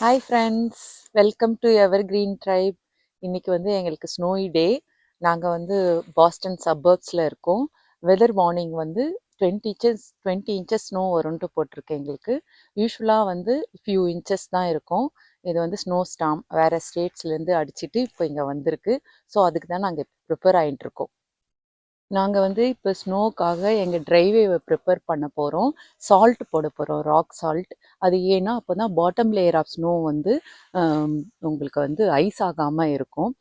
Hi friends, welcome to evergreen tribe. இன்னைக்கு வந்து எங்களுக்கு ஸ்னோய் டே. நாங்கள் வந்து பாஸ்டன் சப்பர்ப்ஸில் இருக்கோம். வெதர் வார்னிங் வந்து 20 இன்ச்சஸ் ஸ்னோ வரும்ன்ட்டு போட்டிருக்கு எங்களுக்கு. யூஸ்வலாக வந்து ஃபியூ இன்ச்சஸ் தான் இருக்கும். இது வந்து ஸ்னோ ஸ்டாம் வேறு ஸ்டேட்ஸ்லேருந்து அடிச்சிட்டு இப்போ இங்கே வந்திருக்கு. ஸோ அதுக்கு தான் நாங்கள் ப்ரிப்பேர் ஆகிட்டு இருக்கோம். நாங்கள் வந்து இப்போ ஸ்னோக்காக எங்கள் ட்ரைவேவை ப்ரிப்பேர் பண்ண போகிறோம். சால்ட் போட போகிறோம், ராக் சால்ட். அது ஏன்னா அப்போ தான் பாட்டம் லேயர் ஆஃப் ஸ்னோ வந்து ஆம், உங்களுக்கு வந்து ஐஸ் ஆகாமல் இருக்கும்.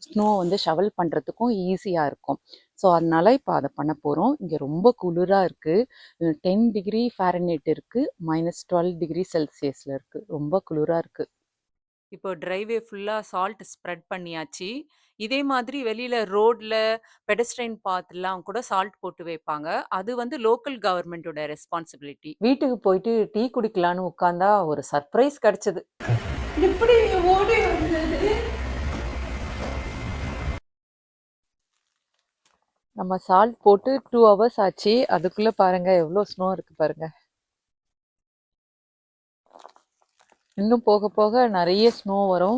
ஸ்னோ வந்து ஷவல் பண்ணுறதுக்கும் ஈஸியாக இருக்கும். ஸோ அதனால இப்போ அதை பண்ண போகிறோம். இங்கே ரொம்ப குளிராக இருக்குது. 10 டிகிரி ஃபாரன்ஹீட் இருக்குது, -12 டிகிரி செல்சியஸில் இருக்குது. ரொம்ப குளிராக இருக்குது. இப்போ டிரைவே ஃபுல்லா சால்ட் ஸ்ப்ரெட் பண்ணியாச்சு. இதே மாதிரி வெளியில ரோட்ல, பெடஸ்ட்ரியன் பாத்லாம் கூட சால்ட் போட்டு வைப்பாங்க. அது வந்து லோக்கல் கவர்மெண்ட்டோட ரெஸ்பான்சிபிலிட்டி. வீட்டுக்கு போயிட்டு டீ குடிக்கலான்னு உட்காந்தா ஒரு சர்ப்ரைஸ் கிடச்சிது. எப்படி ஓடி வந்தது? நம்ம சால்ட் போட்டு 2 ஹவர்ஸ் ஆச்சு. அதுக்குள்ளே பாருங்க எவ்வளோ ஸ்னோ இருக்கு பாருங்க. இன்னும் போக போக நிறைய ஸ்னோ வரும்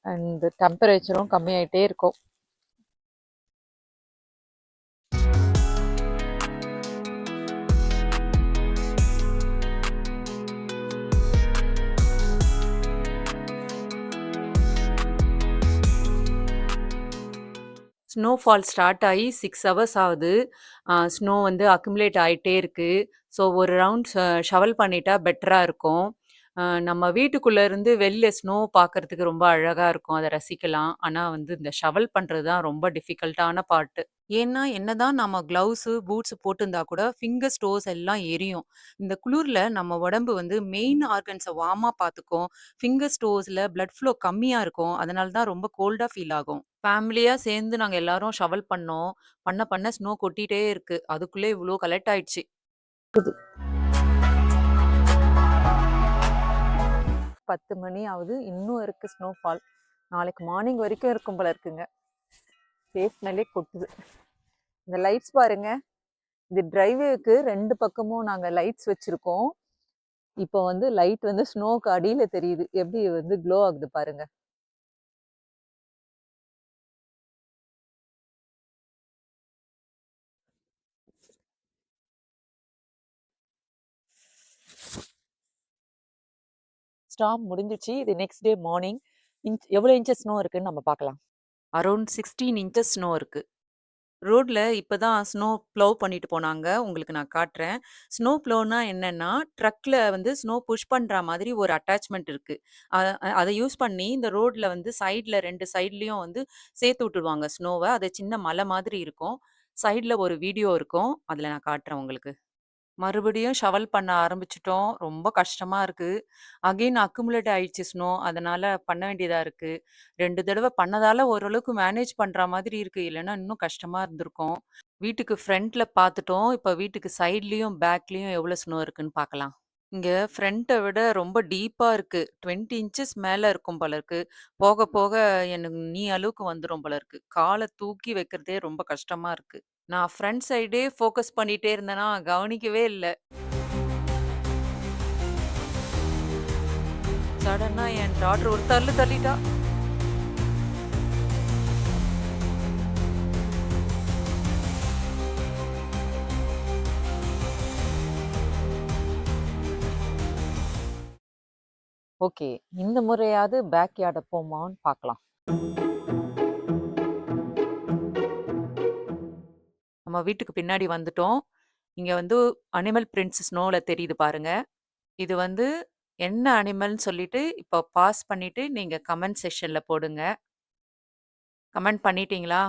அண்ட் டெம்பரேச்சரும் கம்மியாயிட்டே இருக்கும். ஸ்னோஃபால் ஸ்டார்ட் ஆகி 6 ஹவர்ஸ் ஆகுது. ஸ்னோ வந்து அக்குமுலேட் ஆயிட்டே இருக்கு. ஸோ ஒரு ரவுண்ட் ஷவல் பண்ணிட்டா பெட்டரா இருக்கும். நம்ம வீட்டுக்குள்ள இருந்து வெளில ஸ்னோ பார்க்கறதுக்கு ரொம்ப அழகா இருக்கும். அத ரசிக்கலாம். ஆனா வந்து இந்த ஷவல் பண்றது தான் ரொம்ப டிஃபிகல்ட்டான பார்ட். ஏன்னா, என்னதான் நம்ம கிளவுஸு, பூட்ஸ் போட்டிருந்தா கூட ஃபிங்கர்ஸ், டோஸ் எல்லாம் எரியும். இந்த குளிர்ல நம்ம உடம்பு வந்து மெயின் ஆர்கன்ஸ வார்மா பார்த்துக்கும். ஃபிங்கர்ஸ், டோஸ்ல பிளட் ஃப்ளோ கம்மியா இருக்கும். அதனால தான் ரொம்ப கோல்டா ஃபீல் ஆகும். ஃபேமிலியா சேர்ந்து நாங்க எல்லாரும் ஷவல் பண்ணோம். பண்ண ஸ்னோ கொட்டிட்டே இருக்கு. அதுக்குள்ளே இவ்ளோ கலெக்ட் ஆயிடுச்சு. 10 மணி ஆகுது, இன்னும் இருக்கு ஸ்னோஃபால். நாளைக்கு மார்னிங் வரைக்கும் இருக்கும் போல இருக்குங்க. ஃபேஸ் மேலே கொட்டுது. இந்த லைட்ஸ் பாருங்க. இது டிரைவேக்கு 2 பக்கமும் நாங்கள் லைட்ஸ் வச்சிருக்கோம். இப்போ வந்து லைட் வந்து ஸ்னோக்கு அடியில் தெரியுது. எப்படி வந்து க்ளோ ஆகுது பாருங்க. ஸ்டார்ம் முடிஞ்சிச்சு. இது நெக்ஸ்ட் டே மார்னிங். எவ்வளோ இன்ச்சஸ் ஸ்னோ இருக்குன்னு நம்ம பார்க்கலாம். அரவுண்ட் 16 இன்ச்சஸ் ஸ்னோ இருக்கு. ரோட்ல இப்ப தான் ஸ்னோ ப்ளோவ் பண்ணிட்டு போனாங்க. உங்களுக்கு நான் காட்டுறேன். ஸ்னோ ப்ளோவ்னா என்னன்னா, ட்ரக்ல வந்து ஸ்னோ புஷ் பண்ற மாதிரி ஒரு அட்டாச்மெண்ட் இருக்கு. அ அத யூஸ் பண்ணி இந்த ரோட்ல வந்து சைட்ல 2 சைட்லயும் வந்து சேர்த்து விட்டுடுவாங்க ஸ்னோவ. அது சின்ன மலை மாதிரி இருக்கும். சைட்ல ஒரு வீடியோ இருக்கும். அதுல நான் காட்டுறேன் உங்களுக்கு. மறுபடியும் ஷவல் பண்ண ஆரம்பிச்சுட்டோம். ரொம்ப கஷ்டமா இருக்கு. அகைன் அக்குமுலேட் ஆயிடுச்சு ஸ்னோ. அதனால பண்ண வேண்டியதா இருக்கு. 2 தடவ பண்ணதால ஓரளவுக்கு மேனேஜ் பண்ற மாதிரி இருக்கு. இல்லன்னா இன்னும் கஷ்டமா இருந்திருக்கும். வீட்டுக்கு ஃப்ரண்ட்ல பார்த்துட்டோம். இப்ப வீட்டுக்கு சைட்லயும், பேக்லயும் எவ்வளோ ஸ்னோ இருக்குன்னு பார்க்கலாம். இங்க ஃப்ரண்ட்ட விட ரொம்ப டீப்பா இருக்கு. 20 இன்ச்சஸ் மேல இருக்கும் போல இருக்கு. போக போக எனக்கு நீ அளவுக்கு வந்துரும் போல இருக்கு. கால தூக்கி வைக்கிறதே ரொம்ப கஷ்டமா இருக்கு. நான் ஃப்ரண்ட் சைடே ஃபோக்கஸ் பண்ணிட்டே இருந்தேனா, கவனிக்கவே இல்ல. சடனா என் டாட்டர் ஒரு தள்ளு தள்ளிட்டா. ஓகே, இந்த முறையாவது பேக் யார்டை போமான்னு பார்க்கலாம். நம்ம வீட்டுக்கு பின்னாடி வந்துட்டோம். இங்க வந்து அனிமல் பிரிண்ட்ஸ் ஸ்னோல தெரியுது பாருங்க. இது வந்து என்ன அனிமல்ன்னு சொல்லிட்டு இப்போ பாஸ் பண்ணிட்டு நீங்க கமெண்ட் செக்ஷன்ல போடுங்க. கமெண்ட் பண்ணிட்டீங்களா?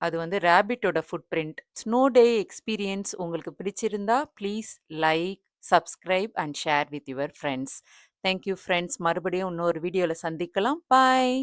அது வந்து ராபிட்டோட footprint. Snow day experience உங்களுக்கு பிடிச்சிருந்தா please like, subscribe and share with your friends. Thank you friends. மறுபடியும் இன்னொரு வீடியோல சந்திக்கலாம். பாய்.